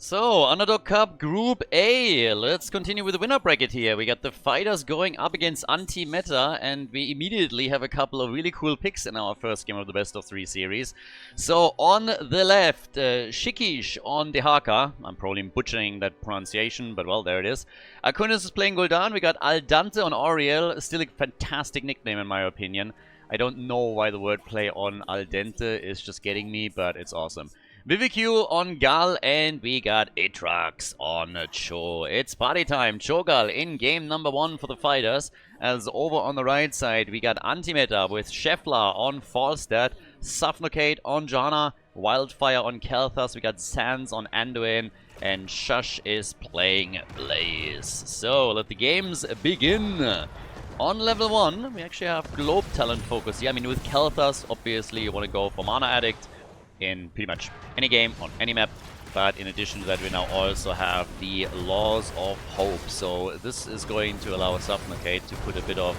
So, Underdog Cup Group A. Let's continue with the winner bracket here. We got the fighters going up against Anti-Meta, and we immediately have a couple of really cool picks in our first game of the best of 3 series. So, on the left, Shikish on the Haka. I'm probably butchering that pronunciation, but well, there it is. Akunis is playing Gul'dan. We got Al Dante on Auriel. Still a fantastic nickname in my opinion. I don't know why the wordplay on Al Dente is just getting me, but it's awesome. Vivq on Gal, and we got Atrax on Cho. It's party time. CHO'GALL in game number 1 for the fighters. As over on the right side, we got Anti-Meta with Scheffler on Falstad, Suffocate on Janna, Wildfire on Kel'Thas, we got Sans on Anduin, and Shush is playing Blaze. So, let the games begin. On level 1, we actually have Globe Talent focus here. I mean, with Kel'Thas, obviously you want to go for Mana Addict in pretty much any game, on any map. But in addition to that, we now also have the Laws of Hope. So this is going to allow Suffocate to put a bit of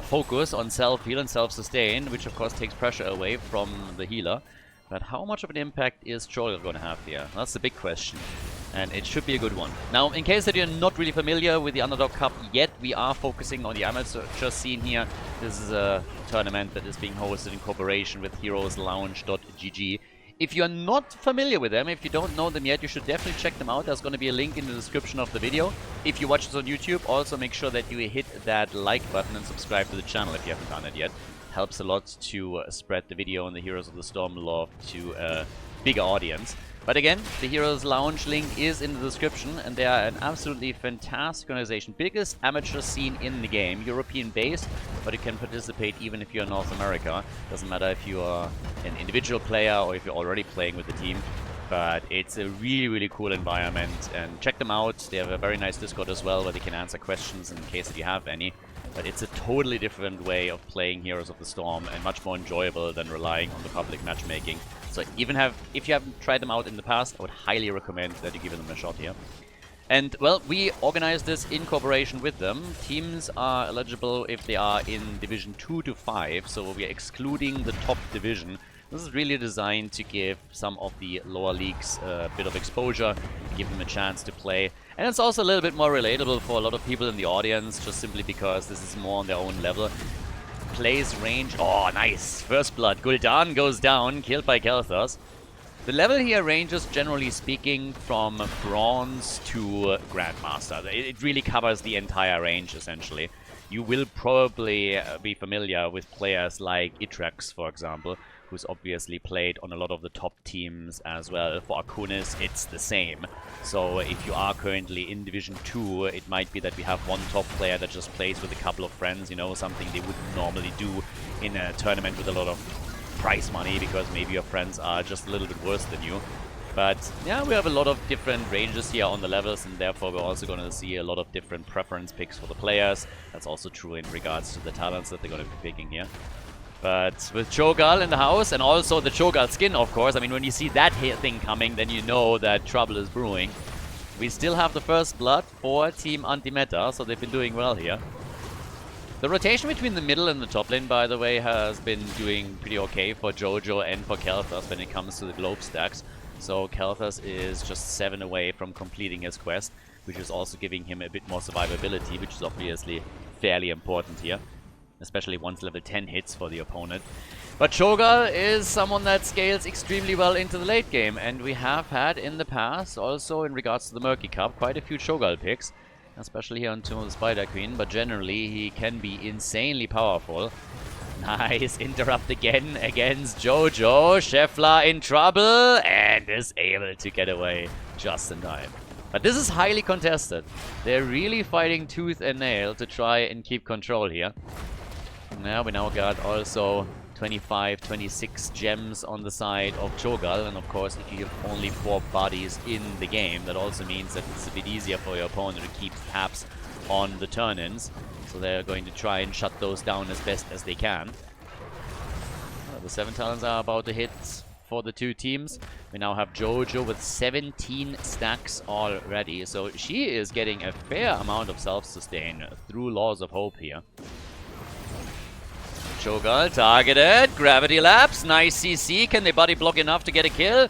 focus on self-heal and self-sustain, which of course takes pressure away from the healer. But how much of an impact is CHO'GALL going to have here? That's the big question. And it should be a good one. Now, in case that you're not really familiar with the Underdog Cup yet, we are focusing on the amateur scene here. This is a tournament that is being hosted in cooperation with heroeslounge.gg. If you're not familiar with them, if you don't know them yet, you should definitely check them out. There's going to be a link in the description of the video. If you watch this on YouTube, also make sure that you hit that like button and subscribe to the channel if you haven't done it yet. Helps a lot to spread the video and the Heroes of the Storm lore to a bigger audience. But again, the Heroes Lounge link is in the description, and they are an absolutely fantastic organization. Biggest amateur scene in the game, European based, but you can participate even if you're in North America. Doesn't matter if you are an individual player or if you're already playing with the team. But it's a really, really cool environment, and check them out. They have a very nice Discord as well, where they can answer questions in case that you have any. But it's a totally different way of playing Heroes of the Storm, and much more enjoyable than relying on the public matchmaking. So if you haven't tried them out in the past, I would highly recommend that you give them a shot here. And, well, we organized this in cooperation with them. Teams are eligible if they are in Division 2 to 5, so we are excluding the top division. This is really designed to give some of the lower leagues a bit of exposure, give them a chance to play. And it's also a little bit more relatable for a lot of people in the audience, just simply because this is more on their own level. Plays range. Oh, nice. First blood. Gul'dan goes down, killed by Kel'Thas. The level here ranges, generally speaking, from Bronze to Grandmaster. It really covers the entire range, essentially. You will probably be familiar with players like Atrax, for example, who's obviously played on a lot of the top teams as well. For Akunis, it's the same. So if you are currently in Division 2, it might be that we have one top player that just plays with a couple of friends, you know, something they wouldn't normally do in a tournament with a lot of prize money, because maybe your friends are just a little bit worse than you. But yeah, we have a lot of different ranges here on the levels, and therefore we're also going to see a lot of different preference picks for the players. That's also true in regards to the talents that they're going to be picking here. But with CHO'GALL in the house, and also the CHO'GALL skin, of course. I mean, when you see that thing coming, then you know that trouble is brewing. We still have the first blood for Team Anti-Meta, so they've been doing well here. The rotation between the middle and the top lane, by the way, has been doing pretty okay for Jojo and for Kel'Thas when it comes to the globe stacks. So Kel'Thas is just 7 away from completing his quest, which is also giving him a bit more survivability, which is obviously fairly important here. Especially once level 10 hits for the opponent. But CHO'GALL is someone that scales extremely well into the late game, and we have had in the past, also in regards to the Murky Cup, quite a few CHO'GALL picks, especially here on Tomb of the Spider Queen, but generally he can be insanely powerful. Nice interrupt again against Jojo. Scheffler in trouble and is able to get away just in time. But this is highly contested. They're really fighting tooth and nail to try and keep control here. Now we now got also 25, 26 gems on the side of CHO'GALL, and of course if you have only 4 bodies in the game, that also means that it's a bit easier for your opponent to keep tabs on the turn-ins. So they're going to try and shut those down as best as they can. The 7 talents are about to hit for the 2 teams. We now have Jojo with 17 stacks already, so she is getting a fair amount of self-sustain through Laws of Hope here. CHO'GALL targeted, gravity lapse, nice CC. Can they body block enough to get a kill?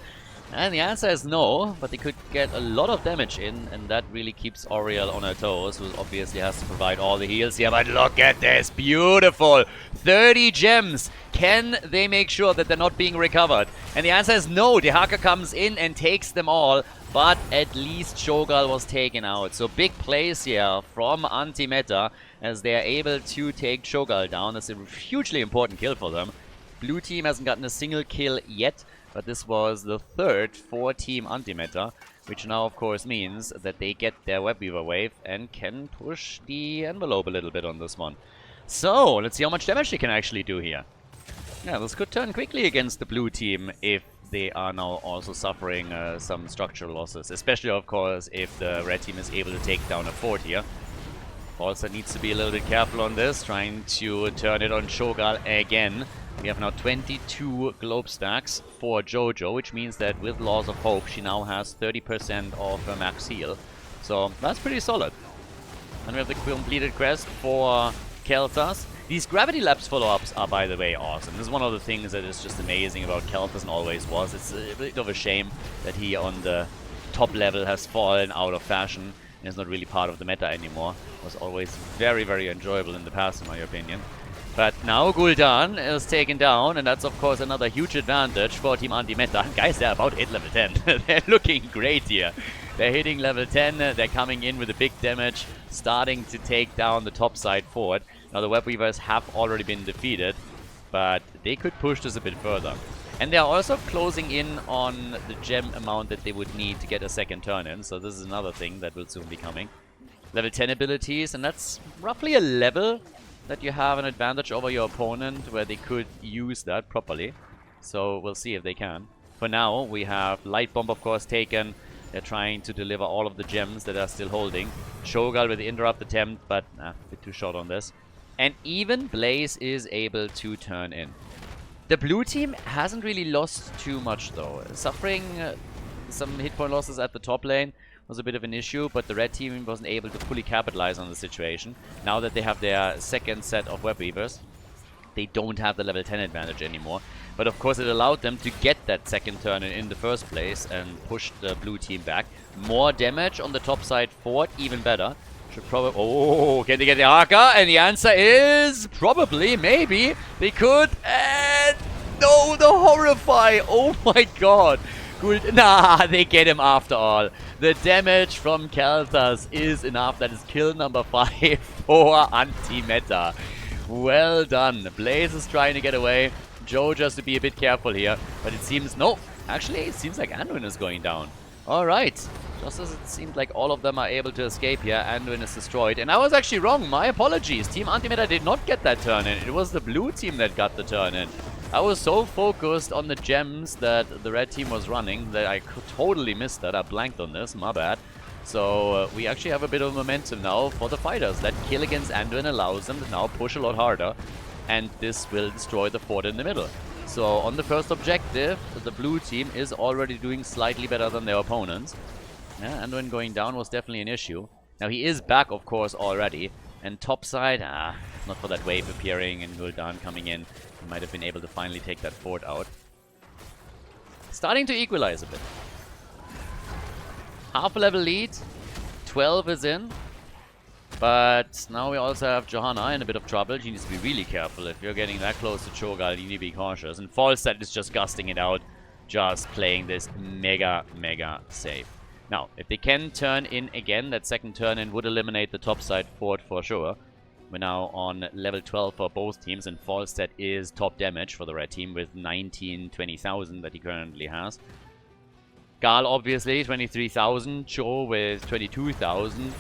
And the answer is no, but they could get a lot of damage in, and that really keeps Oriel on her toes, who obviously has to provide all the heals here. But look at this, beautiful! 30 gems! Can they make sure that they're not being recovered? And the answer is no, Dehaka comes in and takes them all, but at least CHO'GALL was taken out. So big plays here from Anti-Meta, as they are able to take CHO'GALL down. That's a hugely important kill for them. Blue team hasn't gotten a single kill yet, but this was the third for Team Anti-Meta, which now of course means that they get their Webweaver wave and can push the envelope a little bit on this one. So, let's see how much damage they can actually do here. Yeah, this could turn quickly against the blue team if they are now also suffering some structural losses. Especially, of course, if the red team is able to take down a fort here. Also needs to be a little bit careful on this, trying to turn it on CHO'GALL again. We have now 22 globe stacks for Jojo, which means that with Laws of Hope, she now has 30% of her max heal. So that's pretty solid. And we have the completed quest for Kel'Thas. These Gravity Labs follow-ups are, by the way, awesome. This is one of the things that is just amazing about Kel'Thas and always was. It's a bit of a shame that he on the top level has fallen out of fashion and is not really part of the meta anymore. It was always very, very enjoyable in the past, in my opinion. But now Gul'dan is taken down, and that's of course another huge advantage for Team Anti-Meta. Guys, they're about hit level 10. They're looking great here. They're hitting level 10, they're coming in with a big damage, starting to take down the top side fort. Now the Webweavers have already been defeated, but they could push this a bit further. And they are also closing in on the gem amount that they would need to get a second turn in, so this is another thing that will soon be coming. Level 10 abilities, and that's roughly a level that you have an advantage over your opponent where they could use that properly. So we'll see if they can. For now, we have Light Bomb, of course, taken. They're trying to deliver all of the gems that are still holding. CHO'GALL with the interrupt attempt, but a bit too short on this. And even Blaze is able to turn in. The blue team hasn't really lost too much, though. Suffering some hit point losses at the top lane was a bit of an issue, but the red team wasn't able to fully capitalize on the situation. Now that they have their second set of Webweavers, they don't have the level 10 advantage anymore. But of course it allowed them to get that second turn in the first place and push the blue team back. More damage on the top side fort, even better. Should probably... Oh, can they get the Haka? And the answer is probably, maybe. They could, and... No, the Horrify! Oh my god! Good. Nah, they get him after all. The damage from Kel'Thas is enough. That is kill number 5 for Anti-Meta. Well done. Blaze is trying to get away. Joe just to be a bit careful here. But it seems... No, actually, it seems like Anduin is going down. Alright. Just as it seemed like all of them are able to escape here, Anduin is destroyed. And I was actually wrong. My apologies. Team Anti-Meta did not get that turn in. It was the blue team that got the turn in. I was so focused on the gems that the red team was running that I could totally miss that. I blanked on this, my bad. So we actually have a bit of momentum now for the fighters. That kill against Anduin allows them to now push a lot harder. And this will destroy the fort in the middle. So on the first objective, the blue team is already doing slightly better than their opponents. Yeah, Anduin going down was definitely an issue. Now he is back, of course, already. And topside, not for that wave appearing and Gul'dan coming in. He might have been able to finally take that fort out. Starting to equalize a bit. Half a level lead. 12 is in. But now we also have Johanna in a bit of trouble. She needs to be really careful. If you're getting that close to CHO'GALL, you need to be cautious. And Falstad is just gusting it out. Just playing this mega safe. Now, if they can turn in again, that second turn in would eliminate the topside fort for sure. We're now on level 12 for both teams, and Falstad is top damage for the red team with 20,000 that he currently has. Gal, obviously, 23,000. Cho with 22,000.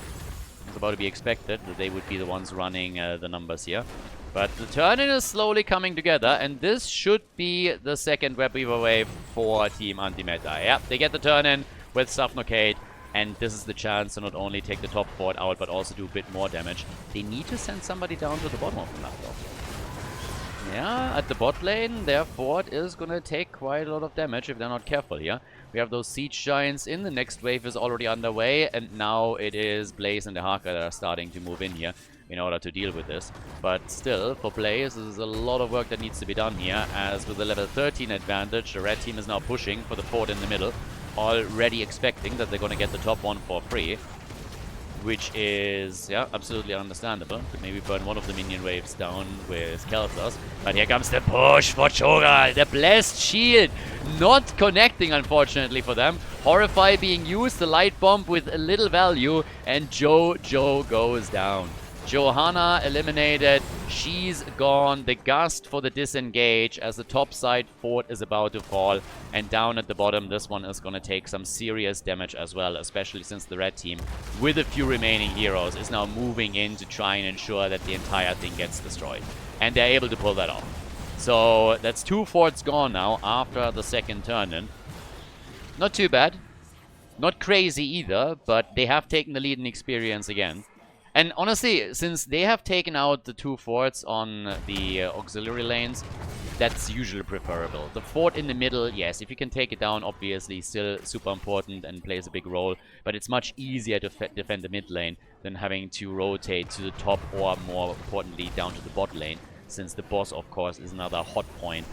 It's about to be expected that they would be the ones running the numbers here. But the turn-in is slowly coming together, and this should be the second Webweaver wave for Team Anti-Meta. Yep, they get the turn-in with Suffocate, and this is the chance to not only take the top fort out, but also do a bit more damage. They need to send somebody down to the bottom of the map, though. Yeah, at the bot lane, their fort is gonna take quite a lot of damage if they're not careful here. We have those siege giants in, the next wave is already underway, and now it is Blaze and the Haka that are starting to move in here. in order to deal with this. But still, for players, there's a lot of work that needs to be done here, as with the level 13 advantage, the red team is now pushing for the fort in the middle, already expecting that they're going to get the top one for free, which is, yeah, absolutely understandable. Could maybe burn one of the minion waves down with Khaldor's. But here comes the push for CHO'GALL. The blessed shield not connecting, unfortunately, for them. Horrify being used, the light bomb with a little value, and Jojo goes down. Johanna eliminated. She's gone. The gust for the disengage as the top side fort is about to fall. And down at the bottom, this one is going to take some serious damage as well, especially since the red team, with a few remaining heroes, is now moving in to try and ensure that the entire thing gets destroyed. And they're able to pull that off. So that's 2 forts gone now after the second turn-in. Not too bad. Not crazy either, but they have taken the lead in experience again. And honestly, since they have taken out the 2 forts on the auxiliary lanes, that's usually preferable. The fort in the middle, yes, if you can take it down, obviously still super important and plays a big role. But it's much easier to defend the mid lane than having to rotate to the top or, more importantly, down to the bot lane. Since the boss, of course, is another hot point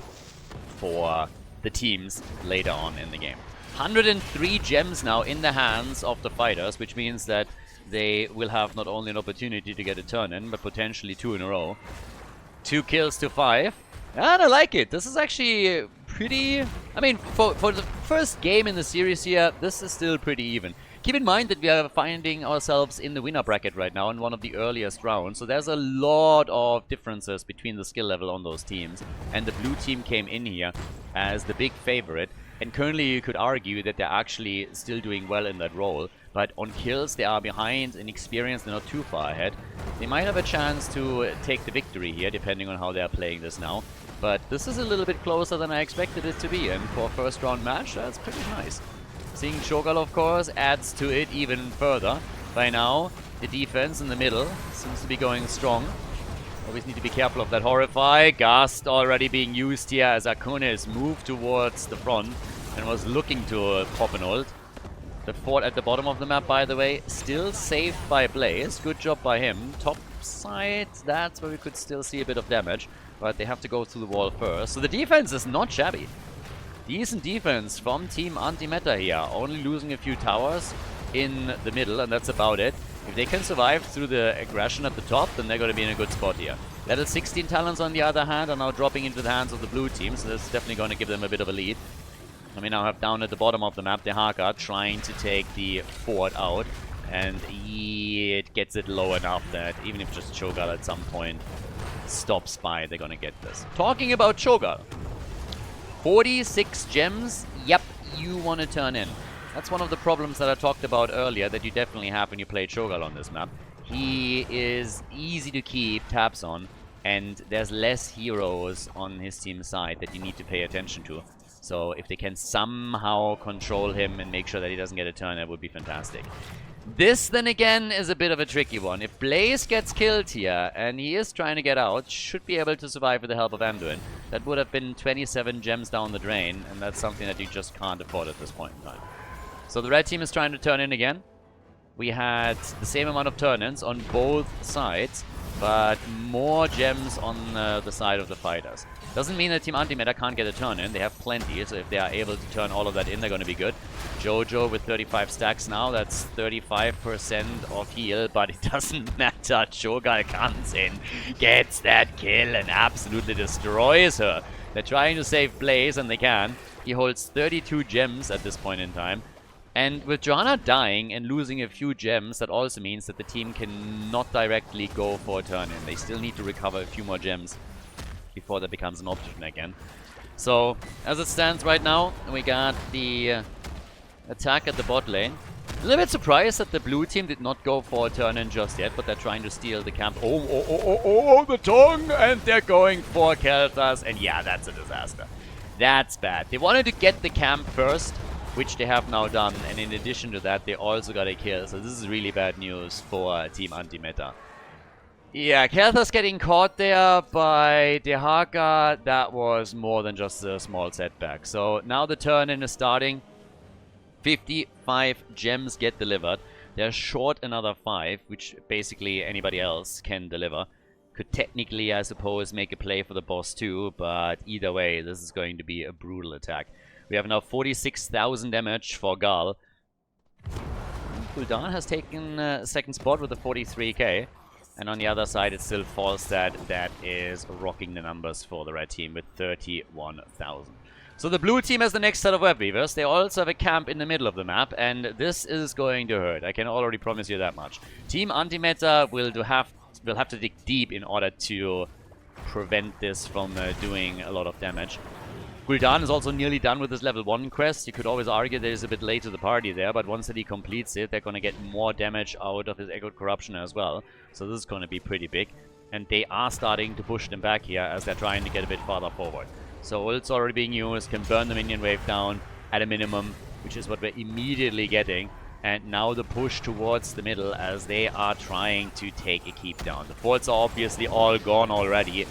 for the teams later on in the game. 103 gems now in the hands of the fighters, which means that they will have not only an opportunity to get a turn in, but potentially 2 in a row. 2 kills to 5. And I like it. This is actually pretty... I mean, for the first game in the series here, this is still pretty even. Keep in mind that we are finding ourselves in the winner bracket right now in one of the earliest rounds. So there's a lot of differences between the skill level on those teams. And the blue team came in here as the big favorite. And currently you could argue that they're actually still doing well in that role. But on kills, they are behind. In experience, they're not too far ahead. They might have a chance to take the victory here, depending on how they're playing this now. But this is a little bit closer than I expected it to be. And for a first round match, that's pretty nice. Seeing CHO'GALL, of course, adds to it even further. By now, the defense in the middle seems to be going strong. Always need to be careful of that Horrify. Gust already being used here as Akunis moved towards the front and was looking to pop an ult. The fort at the bottom of the map, by the way, still saved by Blaze. Good job by him. Top side, that's where we could still see a bit of damage. But they have to go through the wall first. So the defense is not shabby. Decent defense from Team Anti-Meta here. Only losing a few towers in the middle, and that's about it. If they can survive through the aggression at the top, then they're going to be in a good spot here. Level 16 talents, on the other hand, are now dropping into the hands of the blue team, so that's definitely going to give them a bit of a lead. And we now have down at the bottom of the map, the Haka trying to take the fort out. And it gets it low enough that even if just CHO'GALL at some point stops by, they're going to get this. Talking about CHO'GALL. 46 gems, yep, you want to turn in. That's one of the problems that I talked about earlier that you definitely have when you play CHO'GALL on this map. He is easy to keep tabs on, and there's less heroes on his team side that you need to pay attention to. So if they can somehow control him and make sure that he doesn't get a turn, that would be fantastic. This, then again, is a bit of a tricky one. If Blaze gets killed here, and he is trying to get out, should be able to survive with the help of Anduin. That would have been 27 gems down the drain, and that's something that you just can't afford at this point in time. So the red team is trying to turn in again. We had the same amount of turn-ins on both sides, but more gems on the side of the fighters. Doesn't mean that Team Anti-Meta can't get a turn in. They have plenty, so if they are able to turn all of that in, they're going to be good. Jojo with 35 stacks now, that's 35% of heal, but it doesn't matter. CHO'GALL comes in, gets that kill, and absolutely destroys her. They're trying to save Blaze, and they can. He holds 32 gems at this point in time. And with Johanna dying and losing a few gems, that also means that the team cannot directly go for a turn-in. They still need to recover a few more gems before that becomes an option again. So, as it stands right now, we got the attack at the bot lane. A little bit surprised that the blue team did not go for a turn-in just yet, but they're trying to steal the camp. Oh, the tongue! And they're going for Khaldor's, and yeah, that's a disaster. That's bad. They wanted to get the camp first, which they have now done, and in addition to that, they also got a kill. So this is really bad news for Team Anti-Meta. Yeah, Khaldor's getting caught there by Dehaka. That was more than just a small setback. So now the turn-in is starting. 55 gems get delivered. They're short another 5, which basically anybody else can deliver. Could technically, I suppose, make a play for the boss too, but either way, this is going to be a brutal attack. We have now 46,000 damage for Khaldor. Khaldor has taken second spot with a 43k. And on the other side, it's still Falstad that is rocking the numbers for the red team with 31,000. So the blue team has the next set of web weavers. They also have a camp in the middle of the map, and this is going to hurt. I can already promise you that much. Team Antimeta will have to dig deep in order to prevent this from doing a lot of damage. Gul'dan is also nearly done with his level 1 quest. You could always argue that he's a bit late to the party there, but once that he completes it, they're going to get more damage out of his Echoed Corruption as well. So this is going to be pretty big. And they are starting to push them back here as they're trying to get a bit farther forward. So ult's already being used, can burn the minion wave down at a minimum, which is what we're immediately getting. And now the push towards the middle as they are trying to take a keep down. The forts are obviously all gone already.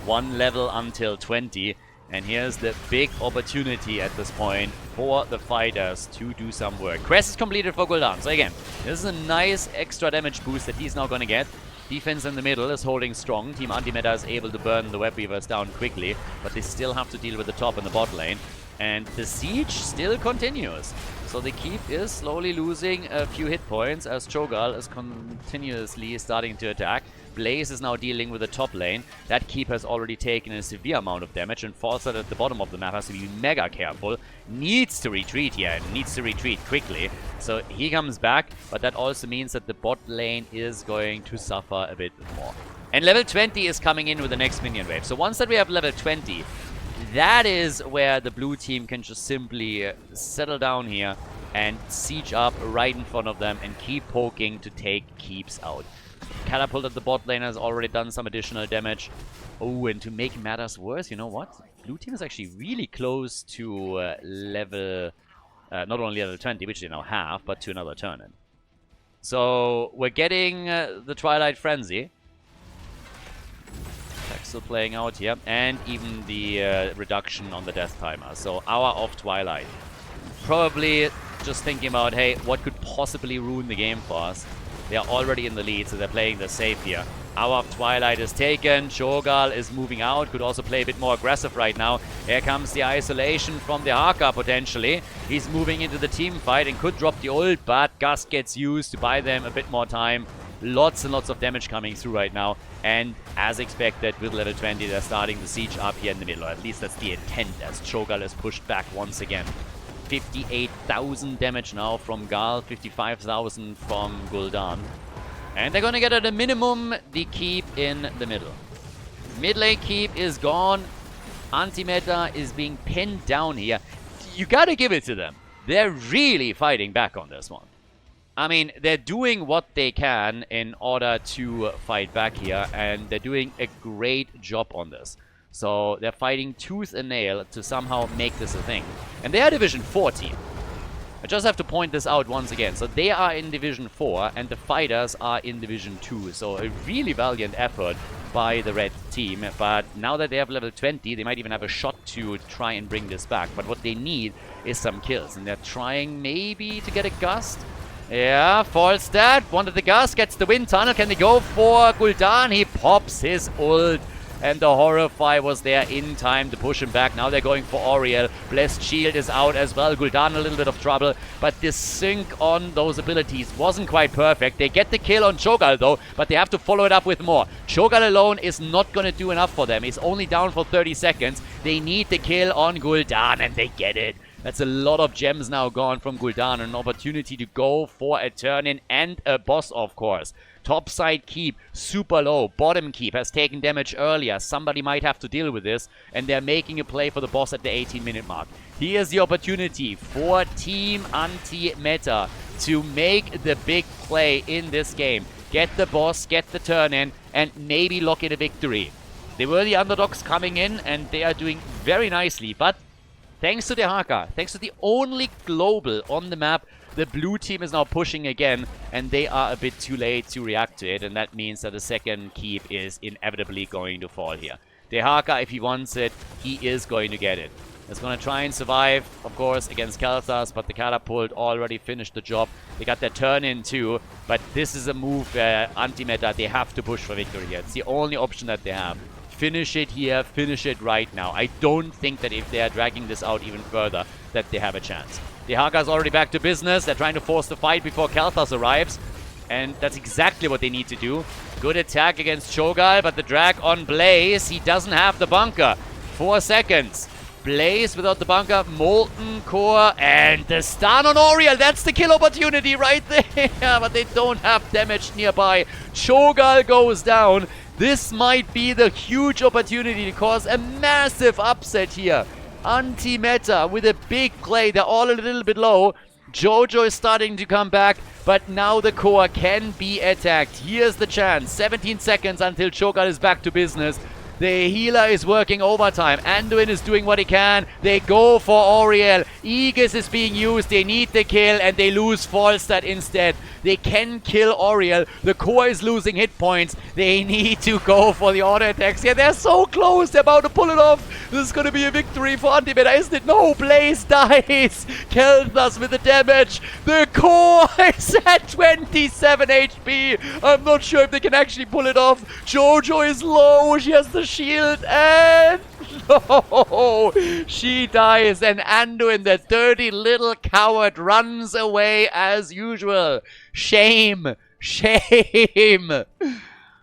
1 level until 20. And here's the big opportunity at this point for the fighters to do some work. Quest is completed for Gul'dan. So again, this is a nice extra damage boost that he's now going to get. Defense in the middle is holding strong. Team Antimeta is able to burn the web weavers down quickly, but they still have to deal with the top and the bot lane. And the siege still continues. So the keep is slowly losing a few hit points as CHO'GALL is continuously starting to attack. Blaze is now dealing with the top lane. That keep has already taken a severe amount of damage, and Falstad at the bottom of the map has to be mega careful. Needs to retreat here, needs to retreat quickly. So he comes back, but that also means that the bot lane is going to suffer a bit more. And level 20 is coming in with the next minion wave. So once that we have level 20, that is where the blue team can just simply settle down here and siege up right in front of them and keep poking to take keeps out. Catapult at the bot lane has already done some additional damage. Oh, and to make matters worse, you know what? Blue team is actually really close to level... not only level 20, which they now have, but to another turn-in. So, we're getting the Twilight Frenzy. Still playing out here, and even the reduction on the death timer. So Hour of Twilight. Probably just thinking about, hey, what could possibly ruin the game for us? They are already in the lead, so they're playing the safe here. Hour of Twilight is taken. CHO'GALL is moving out. Could also play a bit more aggressive right now. Here comes the isolation from the Haka potentially. He's moving into the team fight and could drop the ult, but Gust gets used to buy them a bit more time. Lots and lots of damage coming through right now. And as expected, with level 20, they're starting the siege up here in the middle. Or at least that's the intent as CHO'GALL is pushed back once again. 58,000 damage now from Khaldor, 55,000 from Gul'dan. And they're gonna get at a minimum the keep in the middle. Mid lane keep is gone. Antimeta is being pinned down here. You gotta give it to them. They're really fighting back on this one. I mean, they're doing what they can in order to fight back here, and they're doing a great job on this. So they're fighting tooth and nail to somehow make this a thing. And they are Division 4 team. I just have to point this out once again. So they are in Division 4, and the fighters are in Division 2. So a really valiant effort by the red team. But now that they have level 20, they might even have a shot to try and bring this back. But what they need is some kills, and they're trying maybe to get a Gust. Yeah, Falstad wanted the Gust, gets the wind tunnel. Can they go for Gul'dan? He pops his ult. And the Horrify was there in time to push him back. Now they're going for Auriel. Blessed Shield is out as well. Gul'dan a little bit of trouble. But the sync on those abilities wasn't quite perfect. They get the kill on CHO'GALL though, but they have to follow it up with more. CHO'GALL alone is not going to do enough for them. He's only down for 30 seconds. They need the kill on Gul'dan, and they get it. That's a lot of gems now gone from Gul'dan. An opportunity to go for a turn-in and a boss, of course. Top side keep, super low. Bottom keep has taken damage earlier. Somebody might have to deal with this. And they're making a play for the boss at the 18-minute mark. Here's the opportunity for Team Anti-Meta to make the big play in this game. Get the boss, get the turn-in, and maybe lock in a victory. They were the underdogs coming in, and they are doing very nicely. But thanks to the Haka, thanks to the only global on the map, the blue team is now pushing again, and they are a bit too late to react to it, and that means that the second keep is inevitably going to fall here. The Haka, if he wants it, he is going to get it. is going to try and survive, of course, against Khaldor, but the Catapult already finished the job. They got their turn in too, but this is a move where anti-meta, they have to push for victory here. It's the only option that they have. Finish it here, finish it right now. I don't think that if they are dragging this out even further, that they have a chance. The Haka's already back to business. They're trying to force the fight before Khaldor arrives. And that's exactly what they need to do. Good attack against CHO'GALL, but the drag on Blaze. He doesn't have the bunker. 4 seconds. Blaze without the bunker. Molten Core and the stun on Oriel. That's the kill opportunity right there. But they don't have damage nearby. CHO'GALL goes down. This might be the huge opportunity to cause a massive upset here. Anti-meta with a big play. They're all a little bit low. Jojo is starting to come back, but now the core can be attacked. Here's the chance. 17 seconds until CHO'GALL is back to business. The healer is working overtime. Anduin is doing what he can. They go for Oriel. Aegis is being used. They need the kill and they lose Falstad instead. They can kill Oriel. The core is losing hit points. They need to go for the auto attacks. Yeah, they're so close. They're about to pull it off. This is going to be a victory for anti-meta, isn't it? No, Blaze dies. Khaldor with the damage. The core is at 27 HP. I'm not sure if they can actually pull it off. Jojo is low. She has the shield and no, she dies, and Anduin, the dirty little coward, runs away as usual. Shame. Shame.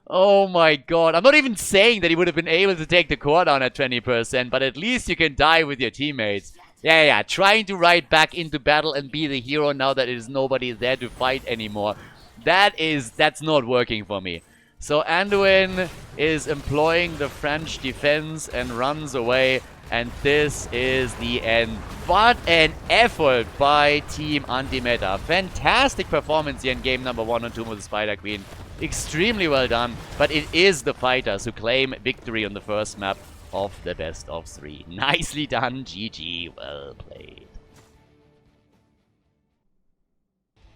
Oh my god. I'm not even saying that he would have been able to take the core down at 20%, but at least you can die with your teammates. Yeah. Trying to ride back into battle and be the hero now that there's nobody there to fight anymore. That's not working for me. So Anduin is employing the French defense and runs away. And this is the end. What an effort by Team Anti-Meta. Fantastic performance here in game number 1 and 2 with the Spider Queen. Extremely well done. But it is the fighters who claim victory on the first map of the best of 3. Nicely done, GG. Well played.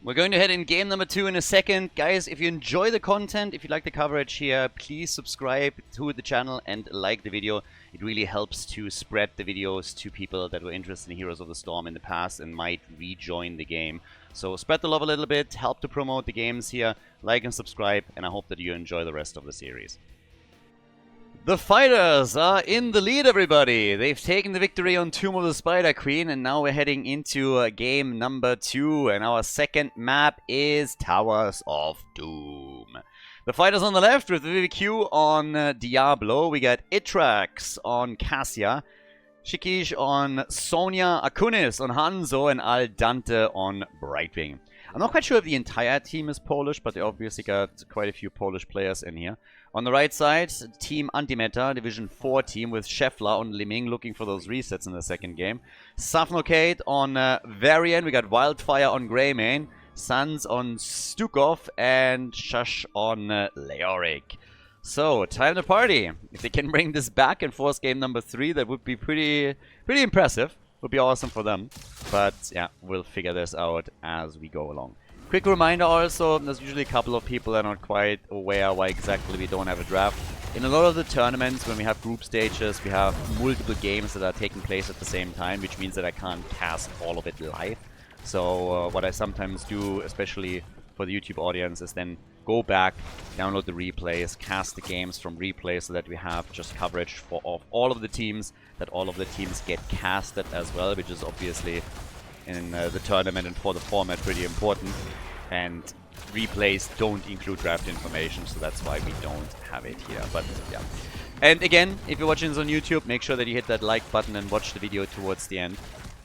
We're going to head in game number 2 in a second. Guys, if you enjoy the content, if you like the coverage here, please subscribe to the channel and like the video. It really helps to spread the videos to people that were interested in Heroes of the Storm in the past and might rejoin the game. So spread the love a little bit, help to promote the games here, like and subscribe, and I hope that you enjoy the rest of the series. The fighters are in the lead, everybody. They've taken the victory on Tomb of the Spider Queen, and now we're heading into game number 2. And our second map is Towers of Doom. The fighters on the left with VVQ on Diablo. We got Itrax on Cassia, Shikish on Sonya, Akunis on Hanzo, and Al Dante on Brightwing. I'm not quite sure if the entire team is Polish, but they obviously got quite a few Polish players in here. On the right side, Team Anti-Meta, Division 4 team with Scheffler on Liming looking for those resets in the second game. Safnocade on Varian, we got Wildfire on Greymane, Sans on Stukov, and Shush on Leoric. So, time to party. If they can bring this back and force game number 3, that would be pretty impressive. Would be awesome for them. But yeah, we'll figure this out as we go along. Quick reminder also, there's usually a couple of people that are not quite aware why exactly we don't have a draft. In a lot of the tournaments, when we have group stages, we have multiple games that are taking place at the same time, which means that I can't cast all of it live. So what I sometimes do, especially for the YouTube audience, is then go back, download the replays, cast the games from replays so that we have just coverage of all of the teams, that all of the teams get casted as well, which is obviously in the tournament and for the format pretty important. And replays don't include draft information, so that's why we don't have it here. But yeah. And again, if you're watching this on YouTube, make sure that you hit that like button and watch the video towards the end.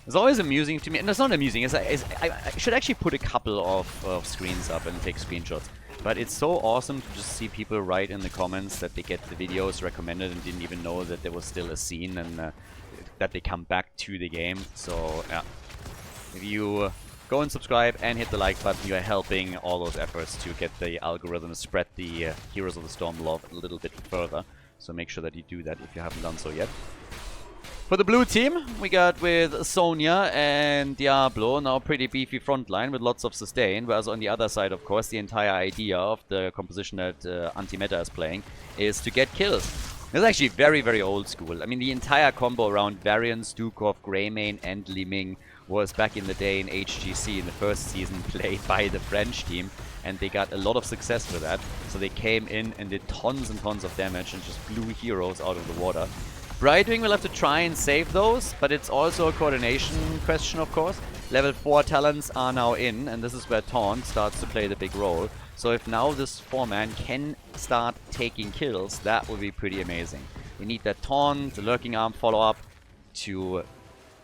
It's always amusing to me, and it's not amusing, I should actually put a couple of screens up and take screenshots. But it's so awesome to just see people write in the comments that they get the videos recommended and didn't even know that there was still a scene and that they come back to the game. So yeah, if you go and subscribe and hit the like button, you are helping all those efforts to get the algorithm spread the Heroes of the Storm love a little bit further. So make sure that you do that if you haven't done so yet. For the blue team, we got with Sonya and Diablo, now pretty beefy frontline with lots of sustain, whereas on the other side, of course, the entire idea of the composition that Anti-Meta is playing is to get kills. This is actually very, very old school. I mean, the entire combo around Varian, Stukov, Greymane, and Li Ming was back in the day in HGC in the first season played by the French team, and they got a lot of success with that. So they came in and did tons and tons of damage and just blew heroes out of the water. Brightwing will have to try and save those, but it's also a coordination question, of course. Level 4 talents are now in, and this is where Taunt starts to play the big role. So if now this 4-man can start taking kills, that would be pretty amazing. We need that Taunt, the Lurking Arm follow-up to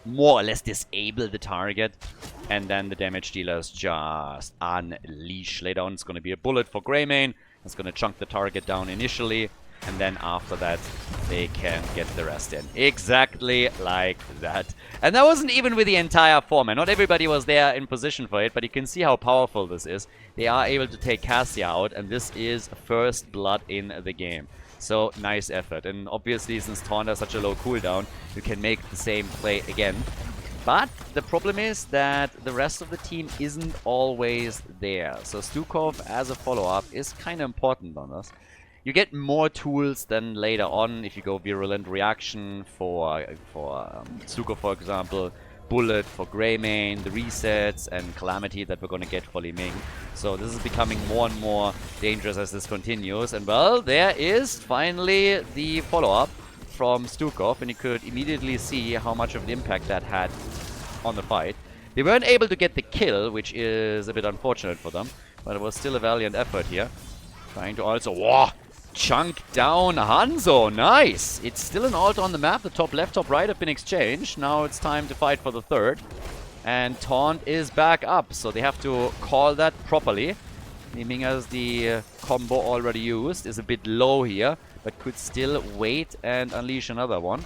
more or less disable the target. And then the damage dealers just unleash. Later on it's going to be a bullet for Greymane. It's going to chunk the target down initially. And then after that, they can get the rest in. Exactly like that. And that wasn't even with the entire 4-man. Not everybody was there in position for it, but you can see how powerful this is. They are able to take Cassia out, and this is first blood in the game. So, nice effort. And obviously, since Taunt has such a low cooldown, you can make the same play again. But the problem is that the rest of the team isn't always there. So, Stukov as a follow-up is kind of important on us. You get more tools than later on if you go Virulent Reaction for Stukov, for example, Bullet for Greymane, the resets, and Calamity that we're going to get for Li Ming. So this is becoming more and more dangerous as this continues. And well, there is finally the follow-up from Stukov, and you could immediately see how much of an impact that had on the fight. They weren't able to get the kill, which is a bit unfortunate for them, but it was still a valiant effort here. Trying to also... Whoa! Chunk down Hanzo. Nice! It's still an ult on the map. The top left, top right have been exchanged. Now it's time to fight for the third. And Taunt is back up, so they have to call that properly. Li Ming has the combo already used. Is a bit low here, but could still wait and unleash another one.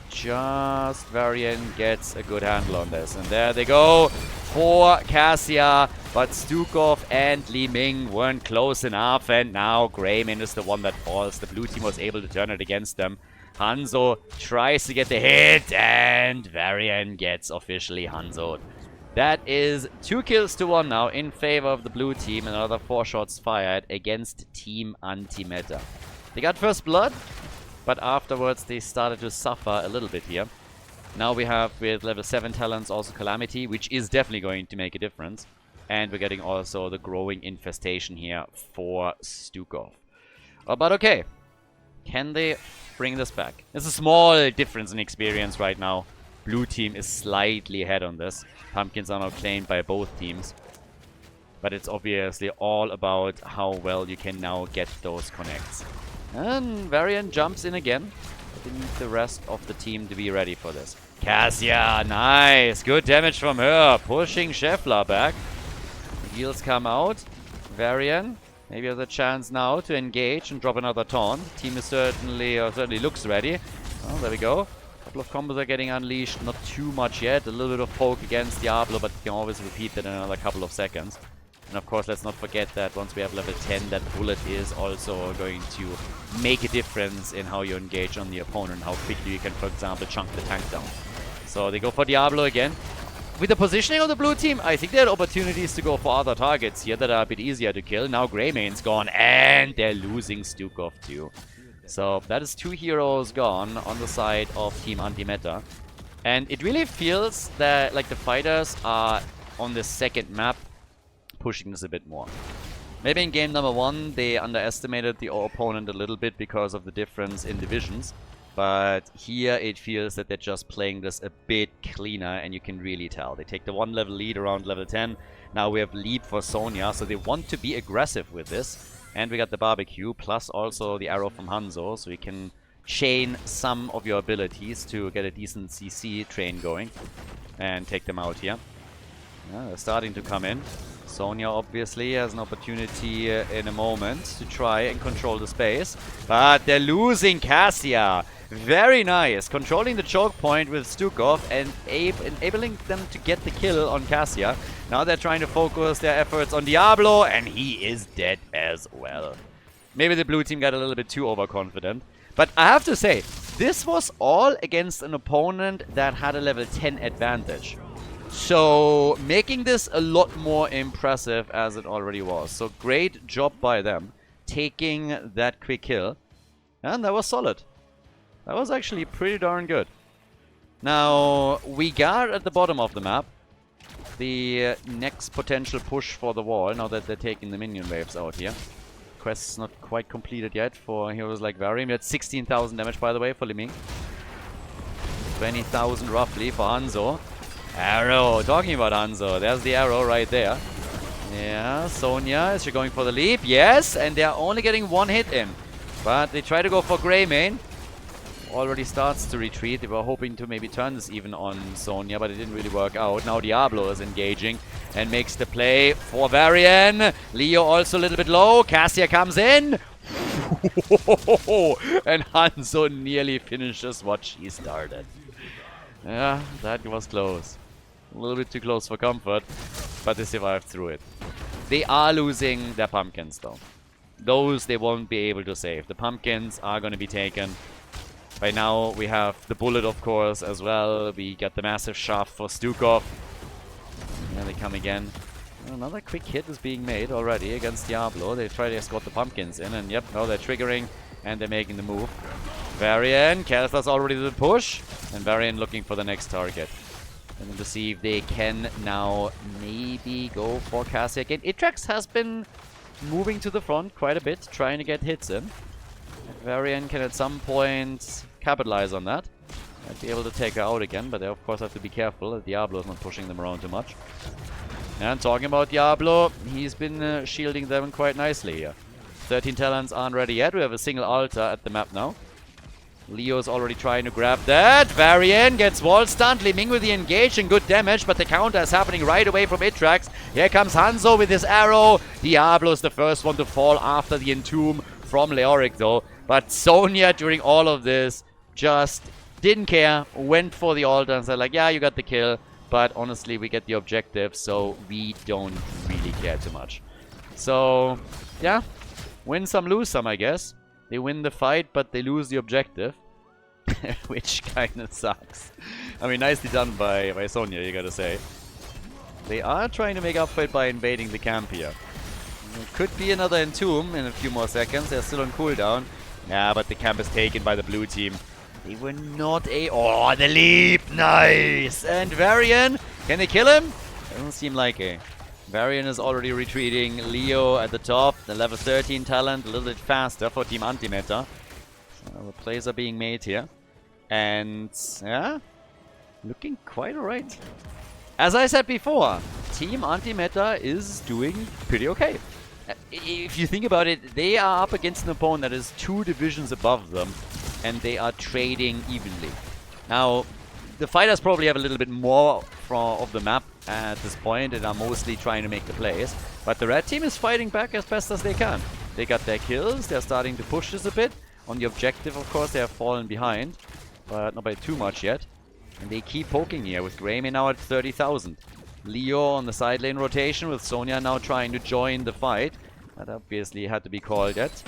Just Varian gets a good handle on this. And there they go for Cassia. But Stukov and Li Ming weren't close enough. And now Greymane is the one that falls. The blue team was able to turn it against them. Hanzo tries to get the hit. And Varian gets officially Hanzo'd. That is 2 kills to 1 now in favor of the blue team. And another 4 shots fired against Team Anti-Meta. They got first blood. But afterwards, they started to suffer a little bit here. Now we have, with level 7 talents, also Calamity, which is definitely going to make a difference. And we're getting also the growing infestation here for Stukov. But okay. Can they bring this back? There's a small difference in experience right now. Blue team is slightly ahead on this. Pumpkins are now claimed by both teams. But it's obviously all about how well you can now get those connects. And Varian jumps in again. But they need the rest of the team to be ready for this. Cassia, nice. Good damage from her. Pushing Scheffler back. The heals come out. Varian maybe has a chance now to engage and drop another taunt. Team is certainly looks ready. Well, there we go. A couple of combos are getting unleashed. Not too much yet. A little bit of poke against Diablo, but you can always repeat that in another couple of seconds. And of course, let's not forget that once we have level 10, that bullet is also going to make a difference in how you engage on the opponent, how quickly you can, for example, chunk the tank down. So they go for Diablo again. With the positioning of the blue team, I think they had opportunities to go for other targets here that are a bit easier to kill. Now Greymane's gone, and they're losing Stukov too. So that is 2 heroes gone on the side of Team Anti-Meta. And it really feels that like the fighters are on the second map pushing this a bit more. Maybe in game number 1 they underestimated the opponent a little bit because of the difference in divisions. But here it feels that they're just playing this a bit cleaner, and you can really tell. They take the 1 level lead around level 10. Now we have lead for Sonya, so they want to be aggressive with this. And we got the barbecue, plus also the arrow from Hanzo, so you can chain some of your abilities to get a decent CC train going. And take them out here. Yeah, they're starting to come in. Sonya obviously has an opportunity in a moment to try and control the space. But they're losing Cassia. Very nice. Controlling the choke point with Stukov and enabling them to get the kill on Cassia. Now they're trying to focus their efforts on Diablo, and he is dead as well. Maybe the blue team got a little bit too overconfident. But I have to say, this was all against an opponent that had a level 10 advantage. So, making this a lot more impressive as it already was. So, great job by them, taking that quick kill. And that was solid. That was actually pretty darn good. Now, we got at the bottom of the map the next potential push for the wall, now that they're taking the minion waves out here. Quest's not quite completed yet for heroes like Varian. We had 16,000 damage, by the way, for Liming. 20,000 roughly for Hanzo. Arrow, talking about Hanzo, there's the arrow right there. Yeah, Sonya, is she going for the leap? Yes, and they're only getting one hit in. But they try to go for Greymane. Already starts to retreat. They were hoping to maybe turn this even on Sonya, but it didn't really work out. Now Diablo is engaging and makes the play for Varian. Leo also a little bit low. Cassia comes in. And Hanzo nearly finishes what she started. Yeah, that was close. A little bit too close for comfort, but they survived through it. They are losing their pumpkins though. Those they won't be able to save. The pumpkins are going to be taken. By now we have the bullet, of course, as well. We got the massive shaft for Stukov. There they come again. Another quick hit is being made already against Diablo. They try to escort the pumpkins in, and yep, now they're triggering and they're making the move. Varian, Kel'Thuz's already the push, and Varian looking for the next target. And to see if they can now maybe go for Cassia again. Itrax has been moving to the front quite a bit, trying to get hits in. Varian can at some point capitalize on that. Might be able to take her out again, but they of course have to be careful that Diablo is not pushing them around too much. And talking about Diablo, he's been shielding them quite nicely here. 13 talents aren't ready yet. We have a single altar at the map now. Leo's already trying to grab that. Varian gets wall stunned. Liming with the engage and good damage, but the counter is happening right away from Itrax. Here comes Hanzo with his arrow. Diablo is the first one to fall after the entomb from Leoric though. But Sonya during all of this just didn't care. Went for the altar and said like, yeah, you got the kill. But honestly, we get the objective, so we don't really care too much. So, yeah. Win some, lose some, I guess. They win the fight, but they lose the objective. Which kind of sucks. I mean, nicely done by Sonya, you gotta say. They are trying to make up for it by invading the camp here. It could be another entomb in a few more seconds. They're still on cooldown. Yeah, but the camp is taken by the blue team. They were not a... Oh, the leap! Nice! And Varian, can they kill him? Doesn't seem like it. Varian is already retreating. Leo at the top, the level 13 talent, a little bit faster for Team Antimeta. So the plays are being made here. And, yeah, looking quite alright. As I said before, Team Antimeta is doing pretty okay. If you think about it, they are up against an opponent that is 2 divisions above them, and they are trading evenly. Now, the fighters probably have a little bit more of the map at this point and are mostly trying to make the plays. But the red team is fighting back as best as they can. They got their kills, they're starting to push this a bit. On the objective, of course, they have fallen behind, but not by too much yet. And they keep poking here with Greymane now at 30,000. Leo on the side lane rotation with Sonya now trying to join the fight. That obviously had to be called yet.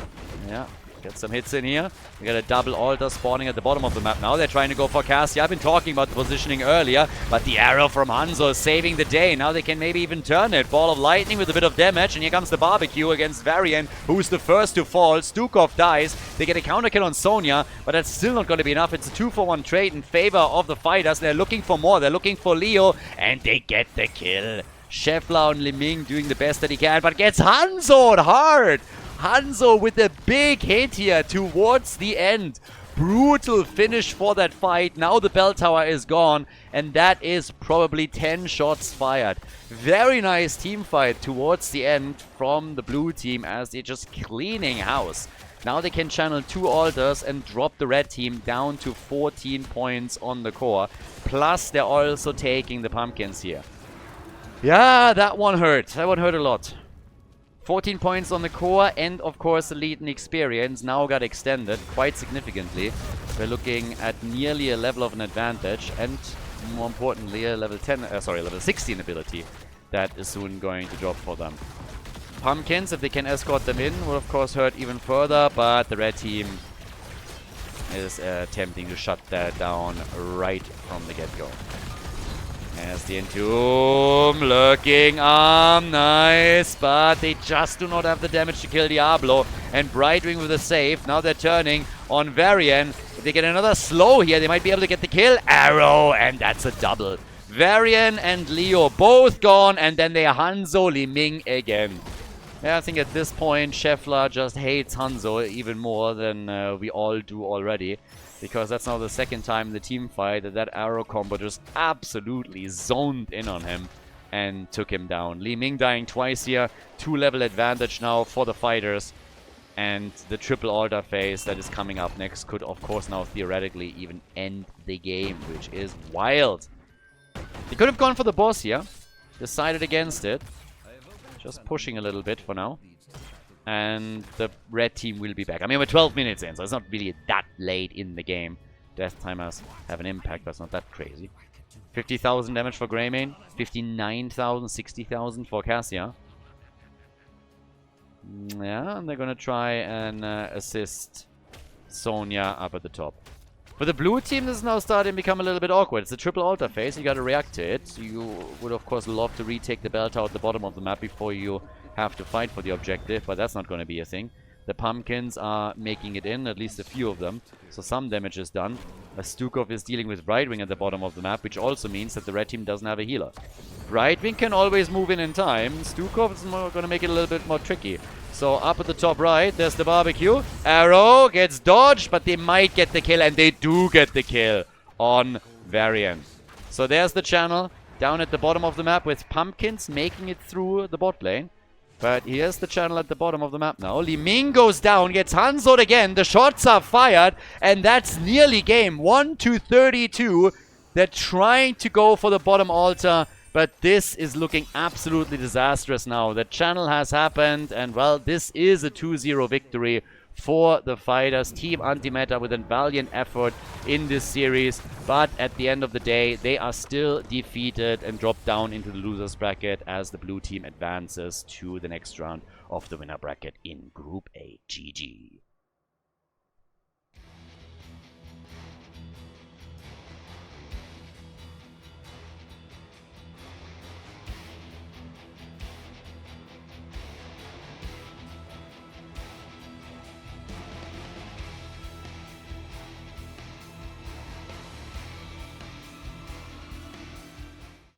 Yeah. Get some hits in here. We got a double altar spawning at the bottom of the map now. They're trying to go for Cassia. I've been talking about the positioning earlier, but the arrow from Hanzo is saving the day. Now they can maybe even turn it. Ball of lightning with a bit of damage, and here comes the barbecue against Varian, who's the first to fall. Stukov dies. They get a counter kill on Sonya, but that's still not going to be enough. It's a 2-for-1 trade in favor of the fighters. They're looking for more. They're looking for Leo, and they get the kill. Scheffler and Liming doing the best that he can, but gets Hanzo'd hard. Hanzo with a big hit here towards the end. Brutal finish for that fight. Now the bell tower is gone, and that is probably 10 shots fired. Very nice team fight towards the end from the blue team as they're just cleaning house. Now they can channel 2 altars and drop the red team down to 14 points on the core. Plus they're also taking the pumpkins here. Yeah, that one hurt. That one hurt a lot. 14 points on the core, and of course the lead in experience now got extended quite significantly. We're looking at nearly a level of an advantage, and more importantly a level 16 ability that is soon going to drop for them. Pumpkins, if they can escort them in, will of course hurt even further, but the red team is attempting to shut that down right from the get-go. As the Entomb looking nice, but they just do not have the damage to kill Diablo. And Brightwing with a save. Now they're turning on Varian. If they get another slow here, they might be able to get the kill. Arrow, and that's a double. Varian and Leo both gone, and then they Hanzo Li Ming again. Yeah, I think at this point, Scheffler just hates Hanzo even more than we all do already. Because that's now the second time in the team fight that that arrow combo just absolutely zoned in on him and took him down. Li Ming dying twice here. 2-level advantage now for the fighters. And the triple altar phase that is coming up next could, of course, now theoretically even end the game, which is wild. They could have gone for the boss here. Decided against it. Just pushing a little bit for now. And the red team will be back. I mean, we're 12 minutes in, so it's not really that late in the game. Death timers have an impact, but it's not that crazy. 50,000 damage for Greymane. 59,000, 60,000 for Cassia. Yeah, and they're gonna try and assist Sonya up at the top. For the blue team, this is now starting to become a little bit awkward. It's a triple altar phase. You gotta react to it. You would, of course, love to retake the bell tower at the bottom of the map before you have to fight for the objective, but that's not going to be a thing. The pumpkins are making it in, at least a few of them, so some damage is done. Stukov is dealing with Brightwing at the bottom of the map, which also means that the red team doesn't have a healer. Brightwing can always move in time. Stukov is going to make it a little bit more tricky. So up at the top right, there's the barbecue. Arrow gets dodged, but they might get the kill, and they do get the kill on Varian. So there's the channel down at the bottom of the map with pumpkins making it through the bot lane. But here's the channel at the bottom of the map now. Li Ming goes down, gets Hanzo'd again. The shots are fired, and that's nearly game. 1-32. They're trying to go for the bottom altar, but this is looking absolutely disastrous now. The channel has happened, and well, this is a 2-0 victory for the fighters. Team Antimeta with a valiant effort in this series, but at the end of the day, they are still defeated and drop down into the losers bracket as the blue team advances to the next round of the winner bracket in Group A. GG.